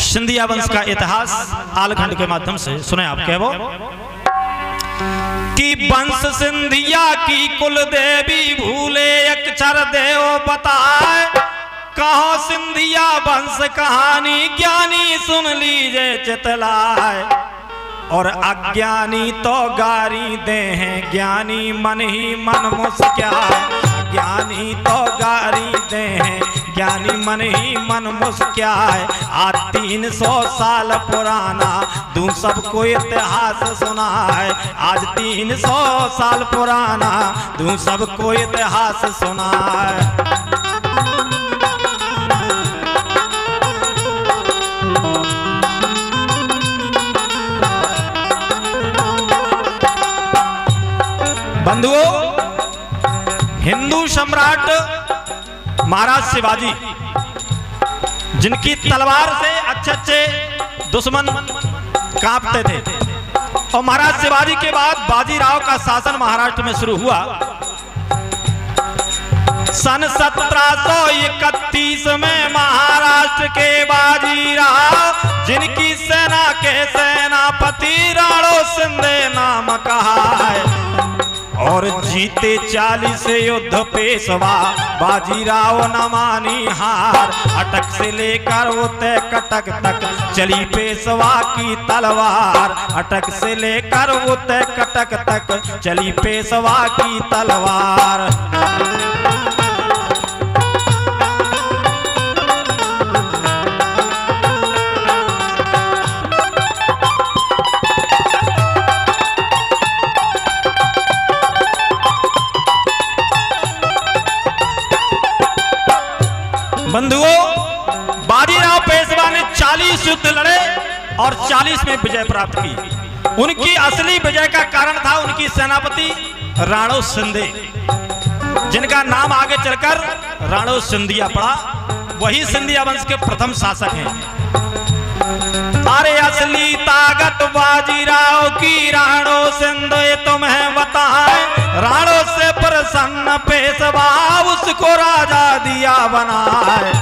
सिंधिया वंश का इतिहास आलखंड के माध्यम से सुने आप कहो कि वंश सिंधिया की कुल देवी भूले अक्षर देव बताए, कहो सिंधिया वंश कहानी ज्ञानी सुन लीजे चितलाए, और अज्ञानी तो गारी दे हैं ज्ञानी मन ही मन मुस्क्याए, ज्ञानी तो गारी दे हैं ज्ञानी मन ही मन मुस्क्याए। आज 300 साल पुराना दूं सबको इतिहास सुनाए, आज 300 साल पुराना दूं सबको इतिहास सुनाए। बंधुओं, हिंदू सम्राट महाराज शिवाजी जिनकी तलवार से अच्छे दुश्मन कांपते थे, और महाराज शिवाजी के बाद बाजीराव का शासन महाराष्ट्र में शुरू हुआ। सन 1731 में महाराष्ट्र के बाजीराव जिनकी सेना के सेनापति राणो शिंदे नाम कहा है, और जीते 40 युद्ध पेशवा बाजीराव न मानी हार, अटक से लेकर उते कटक तक चली पेशवा की तलवार, अटक से लेकर उते कटक तक चली पेशवा की तलवार। बंधुओं, बाजीराव पेशवा ने 40 युद्ध लड़े और 40 में विजय प्राप्त की। उनकी असली विजय का कारण था उनकी सेनापति राणो शिंदे, जिनका नाम आगे चलकर राणो सिंधिया पड़ा। वही सिंधिया वंश के प्रथम शासक हैं। अरे असली ताकत बाजीराव की राणो शिंदे तुम्हें बताए, राणो से प्रसन्न पेशवा उसको राजा दिया बनाए,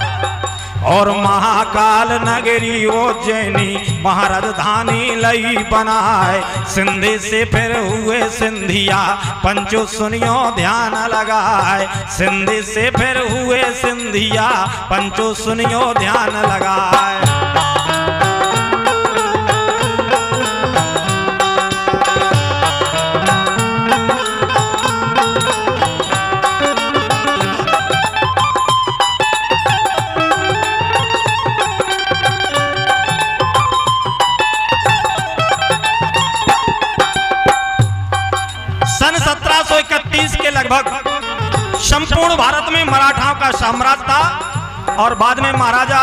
और महाकाल नगरी उज्जैनी महाराजधानी लई बनाए। सिंधे से फिर हुए सिंधिया पंचो सुनियो ध्यान लगाए, सिंधे से फिर हुए सिंधिया पंचो सुनियो ध्यान लगाए। सन 1731 के लगभग संपूर्ण भारत में मराठाओं का साम्राज्य था, और बाद में महाराजा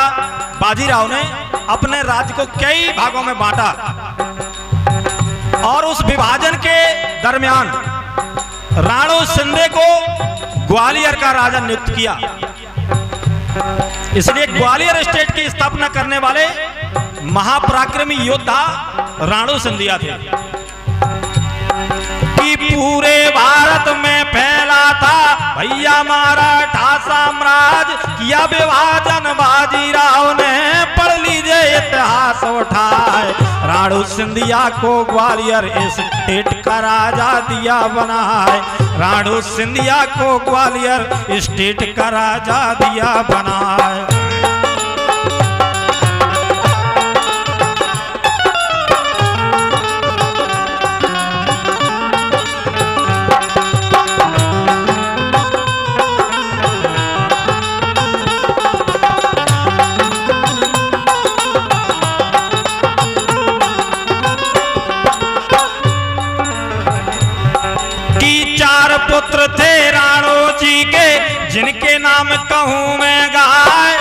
बाजीराव ने अपने राज्य को कई भागों में बांटा, और उस विभाजन के दरमियान राणो शिंदे को ग्वालियर का राजा नियुक्त किया। इसलिए ग्वालियर स्टेट की स्थापना करने वाले महापराक्रमी योद्धा राणो सिंधिया थे। पूरे भारत में फैला था भैया मराठा साम्राज्य, किया विभाजन बाजीराव ने, पढ़ लीजिए इतिहास उठाए। राणो सिंधिया को ग्वालियर स्टेट का राजा दिया बनाए, राणो सिंधिया को ग्वालियर स्टेट का राजा दिया बनाए। पुत्र थे राणो जी के जिनके नाम कहूं मैं गाय,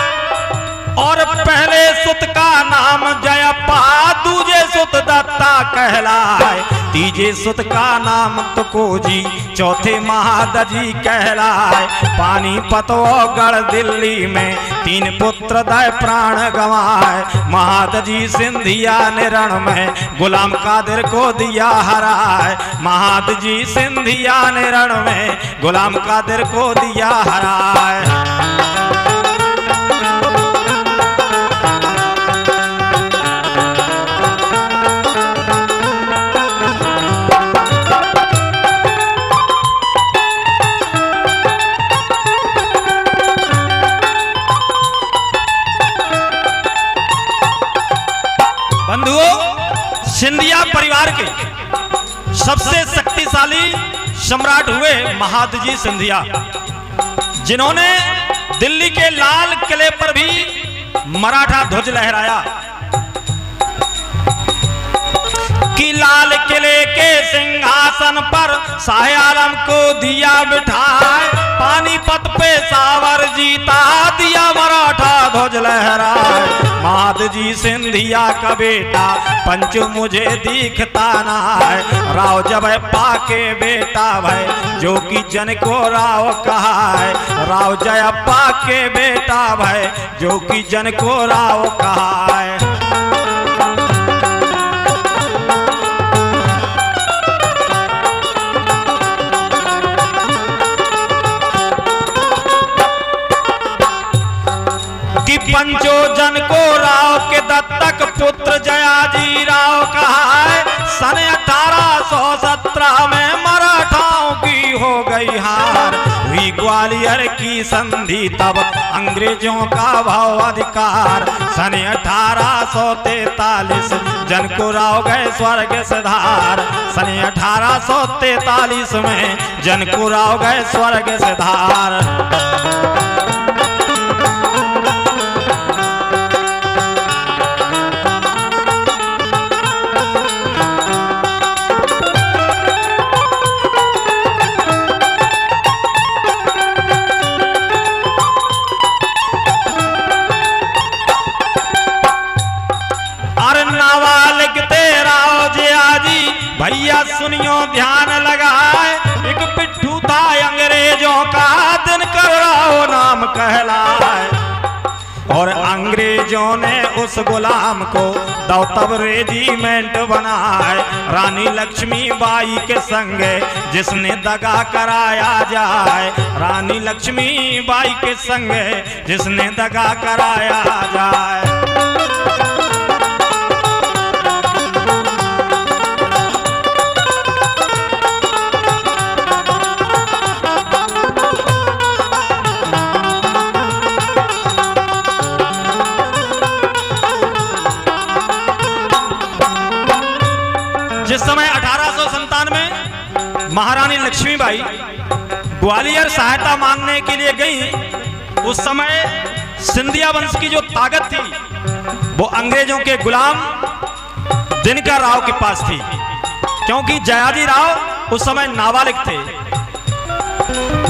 और पहले सुत का नाम जयप्पा, दूजे सुत दत्ता कहलाए, तीजे सुत का नाम तुकोजी, चौथे महादजी कहलाए। पानीपत और गढ़ दिल्ली में 3 पुत्र दय प्राण गंवाए, महादजी सिंधिया ने रण में गुलाम कादिर को दिया हराए, महादजी सिंधिया ने रण में गुलाम कादिर को दिया हराए। बंधुओं, सिंधिया परिवार के सबसे शक्तिशाली सम्राट हुए महादजी सिंधिया, जिन्होंने दिल्ली के लाल किले पर भी मराठा ध्वज लहराया कि लाल किले के सिंहासन पर शाह आलम को दिया बिठाए, पानीपत पे सावर जीता दिया मराठा ध्वज लहराए। महादजी सिंधिया का बेटा पंचू मुझे दिखता ना है, राव जब पाके बेटा भाई जो कि जन को राव कहा है, राव जयप्पा के बेटा भाई जो कि जन को राव कहा है। पंचो जन को राव के दत्तक पुत्र जयाजी राव कहा है। सन 1817 में मराठाओं की हो गई हार, हुई ग्वालियर की संधि तब अंग्रेजों का भाव अधिकार। सन 1843 जन को राव गए स्वर्ग सिधार, सन 1843 में जन को राव गए स्वर्ग सिधार। भैया सुनियो ध्यान लगाए, एक पिट्ठू था अंग्रेजों का दिनकर राव नाम कहलाए, और अंग्रेजों ने उस गुलाम को दौतब रेजिमेंट बनाए। रानी लक्ष्मी बाई के संग जिसने दगा कराया जाए, रानी लक्ष्मी बाई के संग जिसने दगा कराया जाए। जिस समय 1857 में महारानी लक्ष्मीबाई ग्वालियर सहायता मांगने के लिए गई, उस समय सिंधिया वंश की जो ताकत थी वो अंग्रेजों के गुलाम दिनकर राव के पास थी, क्योंकि जयाजी राव उस समय नाबालिग थे।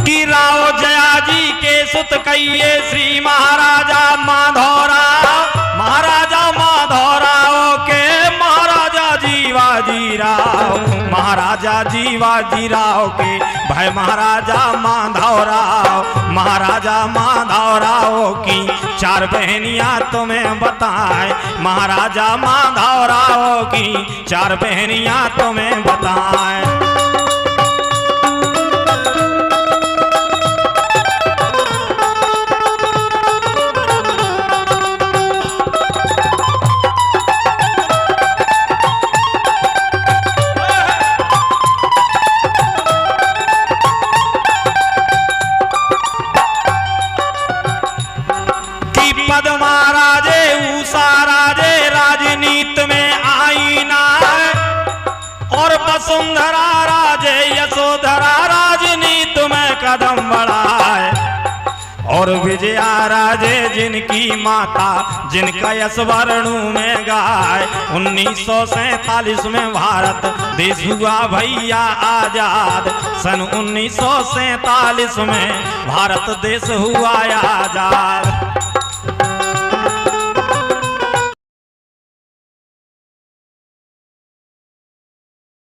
कि राव जयाजी के सुत कहिए श्री महाराजा माधवराव, महाराजा माधवराव के महाराजा जीवाजी राव, महाराजा जीवाजी राव के भाई महाराजा माधवराव। महाराजा माधवराव की 4 बहनियां तुम्हें बताएं, महाराजा माधवराव की 4 बहनियां तुम्हें बताएं। वसुंधरा राजे यशोधरा राजनीति में कदम बढ़ाए, और विजया राजे जिनकी माता जिनका यश वर्णु में गाय। 1947 में भारत देश हुआ भैया आजाद, सन 1947 में भारत देश हुआ आजाद।